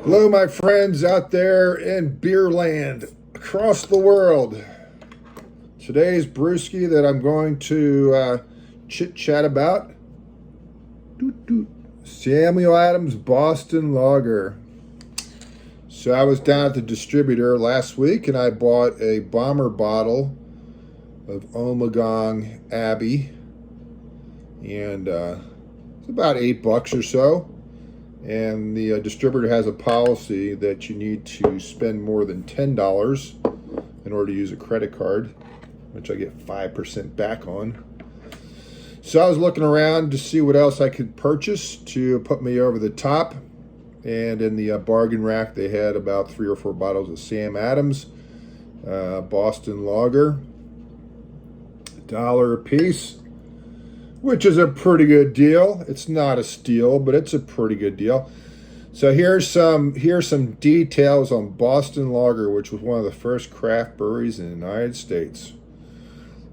Hello, my friends out there in beer land across the world. Today's brewski that I'm going to chit chat about, Samuel Adams Boston Lager. So I was down at the distributor last week and I bought a bomber bottle of Ommegang Abbey, and it's about $8 or so. And the distributor has a policy that you need to spend more than $10 in order to use a credit card, which I get 5% back on. So I was looking around to see what else I could purchase to put me over the top. And in the bargain rack, they had about 3 or 4 bottles of Sam Adams Boston Lager, $1 a piece, which is a pretty good deal. It's not a steal, but it's a pretty good deal. So here's some details on Boston Lager, which was one of the first craft breweries in the United States.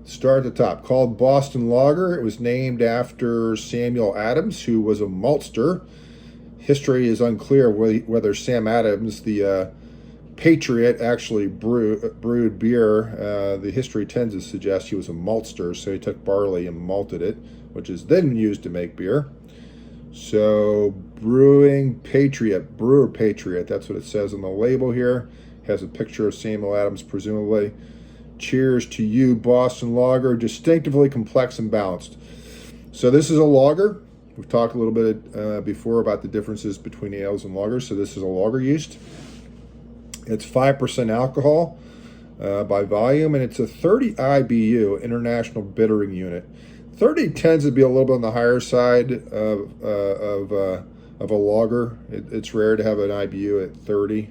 Start at the top. Called Boston Lager, it was named after Samuel Adams, who was a maltster. History is unclear whether Sam Adams, the patriot, actually brewed beer. The history tends to suggest he was a maltster, so he took barley and malted it, which is then used to make beer. So brewer patriot, that's what it says on the label here. Has a picture of Samuel Adams, presumably. Cheers to you, Boston Lager, distinctively complex and balanced. So this is a lager. We've talked a little bit before about the differences between ales and lagers. So this is a lager yeast. It's 5% alcohol by volume, and it's a 30 IBU, International Bittering Unit. 30 tends to be a little bit on the higher side of a lager. It's rare to have an IBU at 30.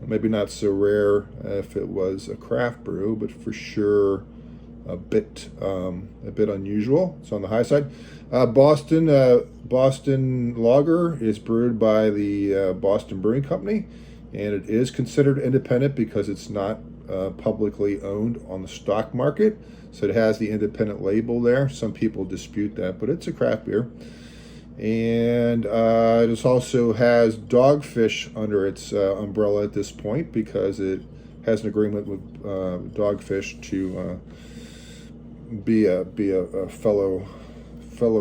Maybe not so rare if it was a craft brew, but for sure a bit unusual. It's on the high side. Boston Lager is brewed by the Boston Brewing Company, and it is considered independent because it's not publicly owned on the stock market. So it has the independent label there. Some people dispute that, but it's a craft beer. And it also has Dogfish under its umbrella at this point because it has an agreement with Dogfish to be a fellow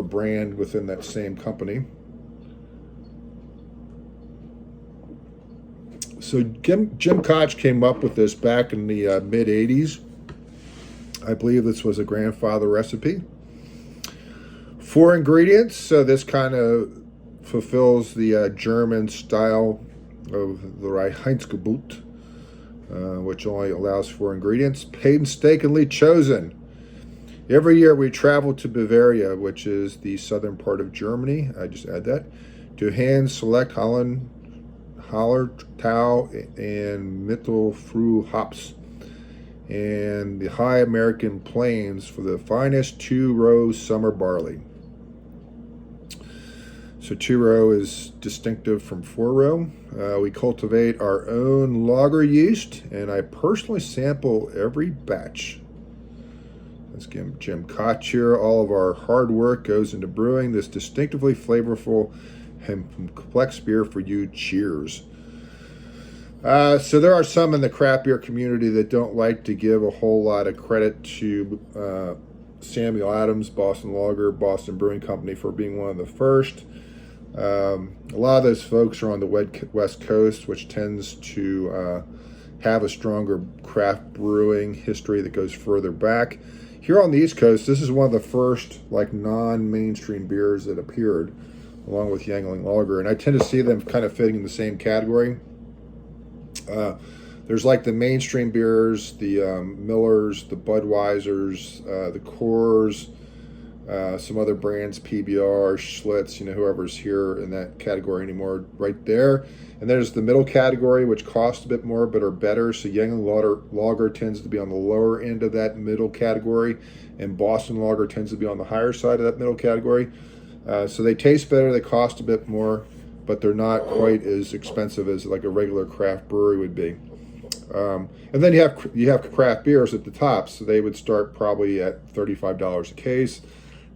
brand within that same company. So Jim Koch came up with this back in the mid 80s. I believe this was a grandfather recipe. 4 ingredients. So this kind of fulfills the German style of the Reinheitsgebot, which only allows 4 ingredients. Painstakingly chosen. Every year we travel to Bavaria, which is the southern part of Germany. I just add that. To hand select Holland, Hallertau, and Mittelfrüh hops, and the high American plains for the finest 2-row summer barley. So 2-row is distinctive from 4-row. We cultivate our own lager yeast, and I personally sample every batch. Let's give Jim Koch here. All of our hard work goes into brewing this distinctively flavorful and complex beer for you. Cheers. So there are some in the craft beer community that don't like to give a whole lot of credit to Samuel Adams, Boston Lager, Boston Brewing Company for being one of the first. A lot of those folks are on the West Coast, which tends to have a stronger craft brewing history that goes further back. Here on the East Coast, this is one of the first non-mainstream beers that appeared, along with Yuengling Lager, and I tend to see them kind of fitting in the same category. There's the mainstream beers, the Millers, the Budweisers, the Coors, some other brands, PBR, Schlitz, whoever's here in that category anymore, right there. And there's the middle category, which cost a bit more but are better. So Yuengling Lager tends to be on the lower end of that middle category, and Boston Lager tends to be on the higher side of that middle category. So they taste better, they cost a bit more, but they're not quite as expensive as a regular craft brewery would be. And then you have craft beers at the top, so they would start probably at $35 a case.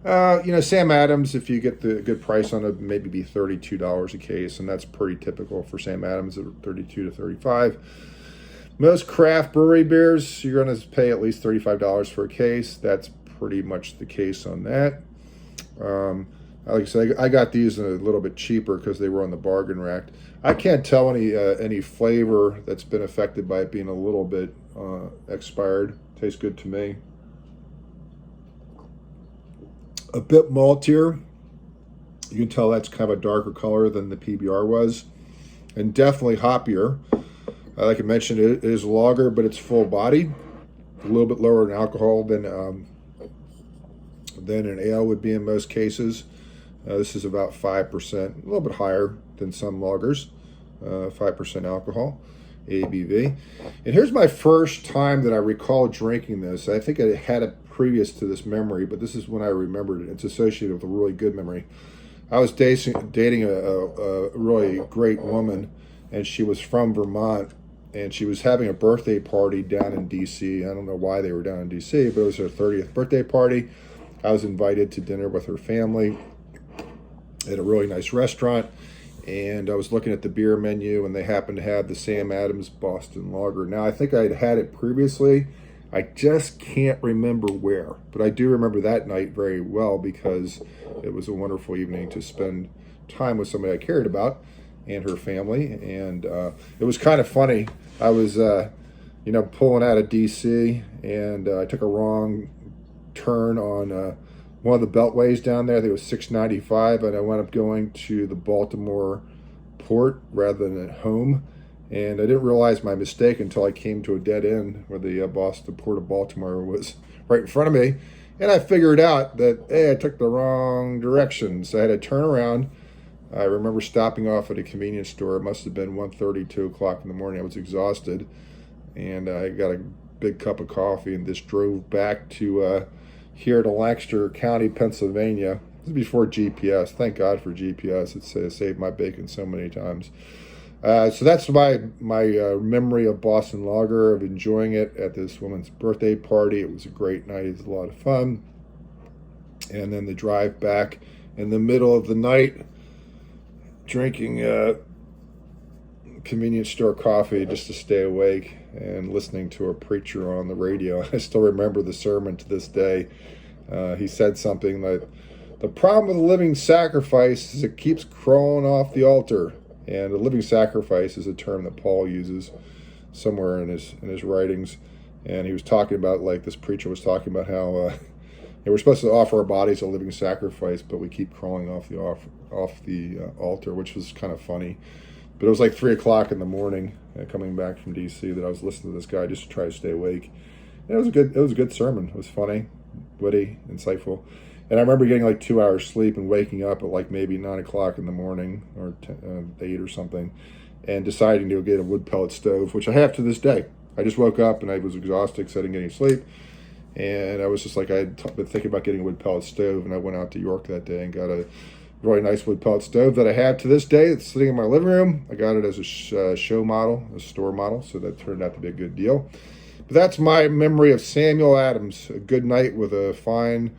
Sam Adams, if you get the good price on it, maybe be $32 a case, and that's pretty typical for Sam Adams at 32 to 35. Most craft brewery beers, you're going to pay at least $35 for a case. That's pretty much the case on that. Like I said, I got these a little bit cheaper because they were on the bargain rack. I can't tell any flavor that's been affected by it being a little bit expired. Tastes good to me. A bit maltier. You can tell that's kind of a darker color than the PBR was, and definitely hoppier. Like I mentioned, it is lager, but it's full body, a little bit lower in alcohol than an ale would be in most cases. This is about 5%, a little bit higher than some lagers, 5% alcohol, ABV. And here's my first time that I recall drinking this. I think I had it previous to this memory, but this is when I remembered it. It's associated with a really good memory. I was dating a really great woman, and she was from Vermont, and she was having a birthday party down in D.C. I don't know why they were down in D.C., but it was her 30th birthday party. I was invited to dinner with her family at a really nice restaurant, and I was looking at the beer menu, and they happened to have the Sam Adams Boston Lager. Now, I think I'd had it previously. I just can't remember where, but I do remember that night very well because it was a wonderful evening to spend time with somebody I cared about and her family, and it was kind of funny. I was, pulling out of D.C., and I took a wrong turn on one of the beltways down there. I think it was 695, and I wound up going to the Baltimore port rather than at home. And I didn't realize my mistake until I came to a dead end where the Port of Baltimore was right in front of me. And I figured out that, hey, I took the wrong direction. So I had to turn around. I remember stopping off at a convenience store. It must have been 1:30, 2 o'clock in the morning. I was exhausted. And I got a big cup of coffee and just drove back to here to Lancaster County, Pennsylvania. This is before GPS. Thank God for GPS. It's saved my bacon so many times. So that's my memory of Boston Lager, of enjoying it at this woman's birthday party. It was a great night. It was a lot of fun. And then the drive back in the middle of the night, drinking convenience store coffee just to stay awake and listening to a preacher on the radio. I still remember the sermon to this day. He said something like, "The problem with the living sacrifice is it keeps crawling off the altar." And a living sacrifice is a term that Paul uses somewhere in his writings. And he was talking about, like this preacher was talking about how we're supposed to offer our bodies a living sacrifice, but we keep crawling off the altar, which was kind of funny. But it was like 3 o'clock in the morning, coming back from D.C., that I was listening to this guy just to try to stay awake. And it was a good sermon. It was funny, witty, insightful. And I remember getting like 2 hours sleep and waking up at like maybe 9 o'clock in the morning, or 8 or something, and deciding to get a wood pellet stove, which I have to this day. I just woke up and I was exhausted because I didn't get any sleep. And I was just like, I had been thinking about getting a wood pellet stove, and I went out to York that day and got a really nice wood pellet stove that I have to this day. It's sitting in my living room. I got it as a show model, a store model, so that turned out to be a good deal. But that's my memory of Samuel Adams. A good night with a fine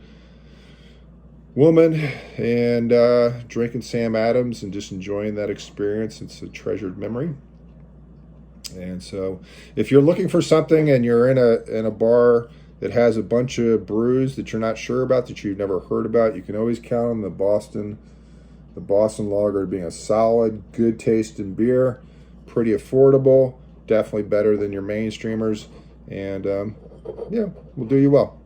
woman, and drinking Sam Adams and just enjoying that experience. It's a treasured memory. And so if you're looking for something and you're in a bar that has a bunch of brews that you're not sure about, that you've never heard about, you can always count on the Boston Lager being a solid, good tasting beer, pretty affordable, definitely better than your mainstreamers, and will do you well.